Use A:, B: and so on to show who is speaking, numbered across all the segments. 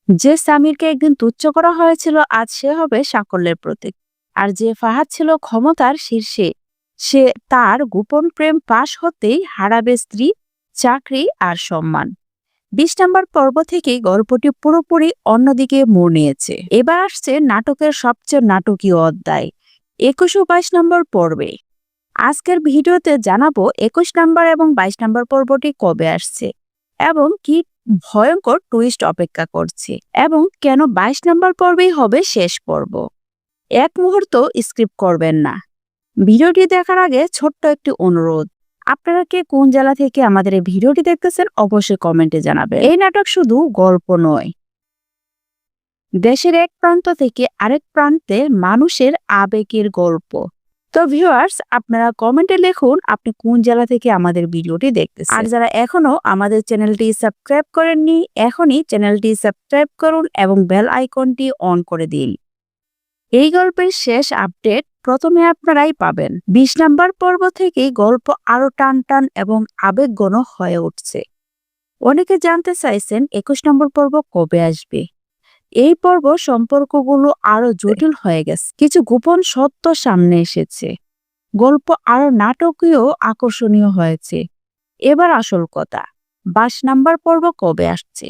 A: যে সামিরকে একদিন তুচ্ছ করা হয়েছিল আজ সে হবে সাকল্যের প্রতীক। আর যে ফাহাদ ছিল ক্ষমতার শীর্ষে, সে তার গোপন প্রেম ফাঁস হতেই হারাবে স্ত্রী, চাকরি আর সম্মান। 20 নম্বর পর্ব থেকেই গল্পটি পুরোপুরি অন্যদিকে মোড় নিয়েছে। এবার আসছে নাটকের সবচেয়ে নাটকীয় অধ্যায়, 21 ও 22 নম্বর পর্বে। আজকের ভিডিওতে জানাবো 21 নম্বর এবং 22 নম্বর পর্বটি কবে আসছে এবং কি ভয়ঙ্কর টুইস্ট অপেক্ষা করছে, এবং কেন 22 নম্বর পর্বেই হবে শেষ পর্ব। এক মুহূর্ত স্কিপ করবেন না। ভিডিওটি দেখার আগে ছোট্ট একটি অনুরোধ, আপনারা কে কোন জেলা থেকে আমাদের এই ভিডিওটি দেখতেছেন অবশ্যই কমেন্টে জানাবেন। এই নাটক শুধু গল্প নয়, দেশের এক প্রান্ত থেকে আরেক প্রান্তে মানুষের আবেগের গল্প। তো ভিউয়ার্স, আপনারা কমেন্টে লিখুন আপনি কোন জেলা থেকে আমাদের ভিডিওটি দেখতেছেন। আর যারা এখনো আমাদের চ্যানেলটি সাবস্ক্রাইব করেননি, এখনই চ্যানেলটি সাবস্ক্রাইব করুন এবং বেল আইকনটি অন করে দিন। এই গল্পের শেষ আপডেট প্রথমে আপনারাই পাবেন। 20 নম্বর পর্ব থেকেই গল্প আরো টান টান এবং আবেগঘন হয়ে উঠছে। অনেকে জানতে চাইছেন 21 নম্বর পর্ব কবে আসবে। এই পর্ব সম্পর্কগুলো আরো জটিল হয়ে গেছে, কিছু গোপন সত্য সামনে এসেছে, গল্প আরো নাটকীয় আকর্ষণীয় হয়েছে। এবার আসল কথা, 22 নম্বর পর্ব কবে আসছে?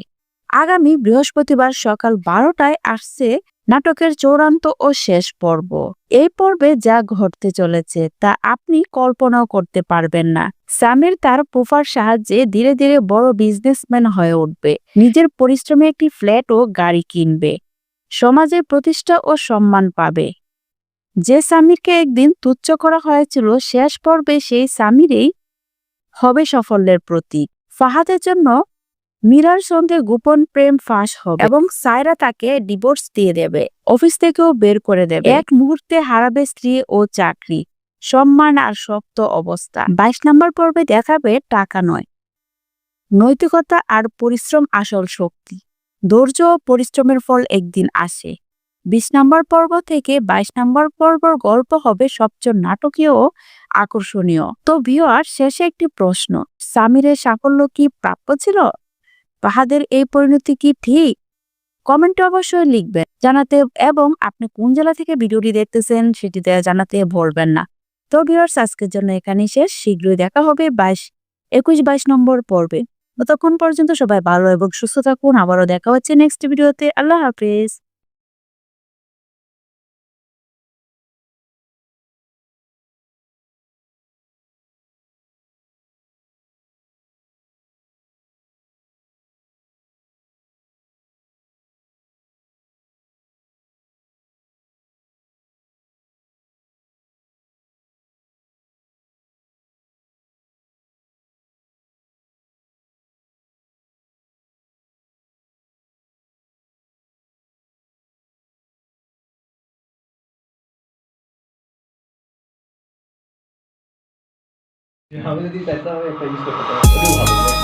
A: আগামী বৃহস্পতিবার সকাল 12টায় আসছে নাটকের চূড়ান্ত ও শেষ পর্ব। এই পর্বে যা ঘটতে চলেছে তা আপনি কল্পনাও করতে পারবেন না। সামির তার ফুফার সাহায্যে ধীরে ধীরে বড় বিজনেসম্যান হয়ে উঠবে, নিজের পরিশ্রমে একটি ফ্ল্যাট ও গাড়ি কিনবে, সমাজের প্রতিষ্ঠা ও সম্মান পাবে। যে সামিরকে একদিন তুচ্ছ করা হয়েছিল, শেষ পর্বে সেই সামিরেই হবে সাফল্যের প্রতীক। ফাহাদের জন্য মীরার সঙ্গে গোপন প্রেম ফাঁস হবে এবং সায়রা তাকে ডিভোর্স দিয়ে দেবে, অফিস থেকেও বের করে দেবে। এক মুহূর্তে হারাবে স্ত্রী ও চাকরি, সম্মান আর শক্ত অবস্থা। 22 নম্বর পর্বে দেখাবে টাকা নয়, নৈতিকতা আর পরিশ্রম আসল শক্তি। ধৈর্য ও পরিশ্রমের ফল একদিন আসে। 20 নম্বর পর্ব থেকে 22 নম্বর পর্বর গল্প হবে সবচেয়ে নাটকীয় ও আকর্ষণীয়। তো ভিউয়ার, শেষে একটি প্রশ্ন, সামিরের সাফল্য কি প্রাপ্য ছিল? ফাহাদের এই পরিণতি কি ঠিক? কমেন্টে অবশ্যই লিখবেন জানাতে, এবং আপনি কোন জেলা থেকে ভিডিওটি দেখতেছেন সেটিতে জানাতে ভুলবেন না। তো ভিউয়ার্স, আজকের জন্য এখানেই শেষ। শীঘ্রই দেখা হবে 21-22 নম্বর পর্বে। ততক্ষণ পর্যন্ত সবাই ভালো এবং সুস্থ থাকুন। আবারও দেখা হচ্ছে নেক্সট ভিডিওতে। আল্লাহ হাফেজ।
B: আমি যদি চাইতাম আমি একটা ইউজ করতে পারতাম, ওটাও ভালো।